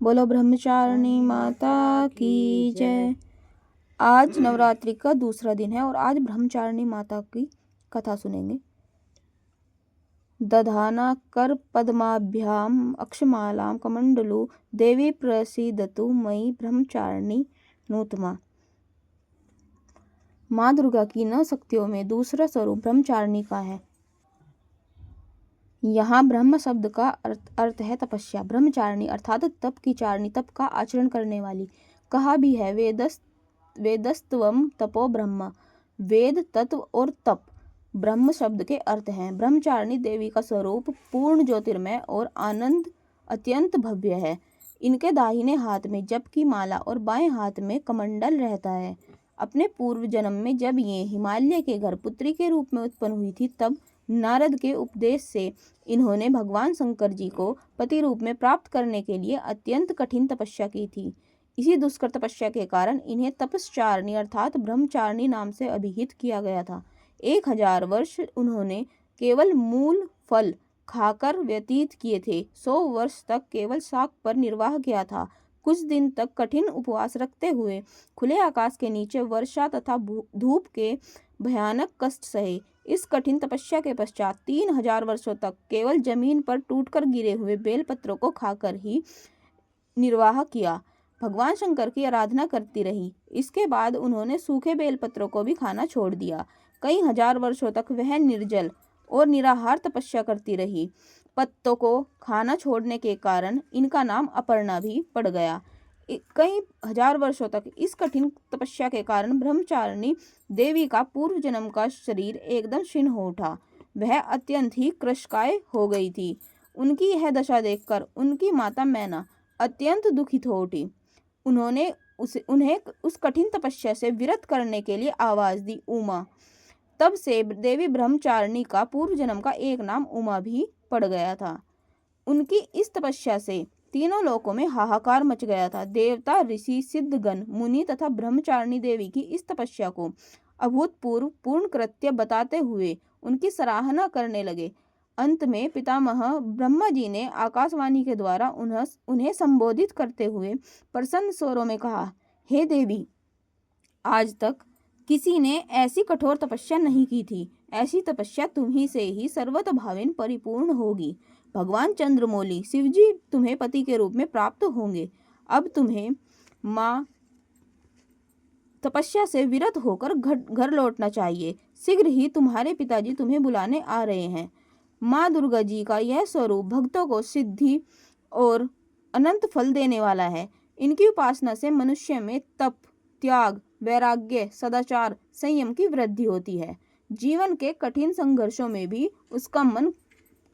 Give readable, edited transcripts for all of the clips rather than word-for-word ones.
बोलो ब्रह्मचारिणी माता की जय। आज नवरात्रि का दूसरा दिन है और आज ब्रह्मचारिणी माता की कथा सुनेंगे। दधाना कर पद्माभ्याम अक्षमालाम कमंडलु देवी प्रसीदतु मयि ब्रह्मचारिणी नूतमा। माँ दुर्गा की 9 शक्तियों में दूसरा स्वरूप ब्रह्मचारिणी का है। यहाँ ब्रह्म शब्द का अर्थ है तपस्या। ब्रह्मचारिणी अर्थात तप की चारिणी, तप का आचरण करने वाली। कहा भी है वेदस्तवम तपो ब्रह्म, वेद तत्व और तप ब्रह्म शब्द के अर्थ हैं। ब्रह्मचारिणी देवी का स्वरूप पूर्ण ज्योतिर्मय और आनंद अत्यंत भव्य है। इनके दाहिने हाथ में जप की माला और बाएं हाथ में कमंडल रहता है। अपने पूर्व जन्म में जब ये हिमालय के घर पुत्री के रूप में उत्पन्न हुई थी, तब नारद के उपदेश से इन्होंने भगवान शंकर जी को पति रूप में प्राप्त करने के लिए अत्यंत कठिन तपस्या की थी। इसी दुष्कर तपस्या के कारण इन्हें तपश्चारिणी अर्थात ब्रह्मचारिणी नाम से अभिहित किया गया था। 1000 वर्ष उन्होंने केवल मूल फल खाकर व्यतीत किए थे। 100 वर्ष तक केवल शाक पर निर्वाह किया था। कुछ दिन तक कठिन उपवास रखते हुए खुले आकाश के नीचे वर्षा तथा धूप के भयानक कष्ट सहे। इस कठिन तपस्या के पश्चात 3000 वर्षों तक केवल जमीन पर टूटकर गिरे हुए बेलपत्रों को खाकर ही निर्वाह किया। भगवान शंकर की आराधना करती रही। इसके बाद उन्होंने सूखे बेलपत्रों को भी खाना छोड़ दिया। कई हजार वर्षों तक वह निर्जल और निराहार तपस्या करती रही। पत्तों को खाना छोड़ने के कारण इनका नाम अपर्णा भी पड़ गया। कई हजार वर्षों तक इस कठिन तपस्या के कारण ब्रह्मचारिणी देवी का पूर्व जन्म का शरीर एकदम क्षीण हो उठा। वह अत्यंत ही कृशकाय हो गई थी। उनकी यह दशा देखकर उनकी माता मैना अत्यंत दुखित हो उठी। उन्हें उस कठिन तपस्या से विरत करने के लिए आवाज दी, उमा। तब से देवी ब्रह्मचारिणी का पूर्व जन्म का एक नाम उमा भी पड़ गया था। उनकी इस तपस्या से तीनों लोकों में हाहाकार मच गया था। देवता, ऋषि, सिद्धगण, मुनि तथा ब्रह्मचारिणी देवी की इस तपस्या को अभूतपूर्व पूर्ण कृत्य बताते हुए उनकी सराहना करने लगे। अंत में पितामह ब्रह्मा जी ने आकाशवाणी के द्वारा उन्हें संबोधित करते हुए प्रसन्न स्वरों में कहा, हे देवी, आज तक किसी ने ऐसी कठोर तपस्या नहीं की थी। ऐसी तपस्या तुम्ही से ही सर्वतोभावेन परिपूर्ण होगी। भगवान चंद्रमौली शिवजी तुम्हें पति के रूप में प्राप्त होंगे। अब तुम्हें माँ तपस्या से विरत होकर घर लौटना चाहिए। शीघ्र ही तुम्हारे पिताजी तुम्हें बुलाने आ रहे हैं। माँ दुर्गा जी का यह स्वरूप भक्तों को सिद्धि और अनंत फल देने वाला है। इनकी उपासना से मनुष्य में तप, त्याग, वैराग्य, सदाचार, संयम की वृद्धि होती है। जीवन के कठिन संघर्षों में भी उसका मन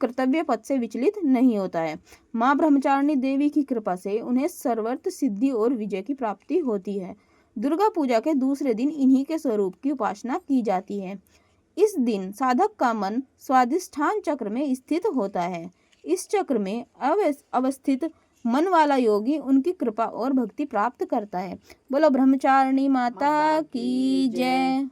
कर्तव्य पथ से विचलित नहीं होता है। माँ ब्रह्मचारिणी देवी की कृपा से उन्हें सर्वत्र सिद्धि और विजय की प्राप्ति होती है। दुर्गा पूजा के दूसरे दिन इन्हीं के स्वरूप की उपासना की जाती है। इस दिन साधक का मन स्वाधिष्ठान चक्र में स्थित होता है। इस चक्र में अवस्थित मन वाला योगी उनकी कृपा और भक्ति प्राप्त करता है। बोलो ब्रह्मचारिणी माता की जय।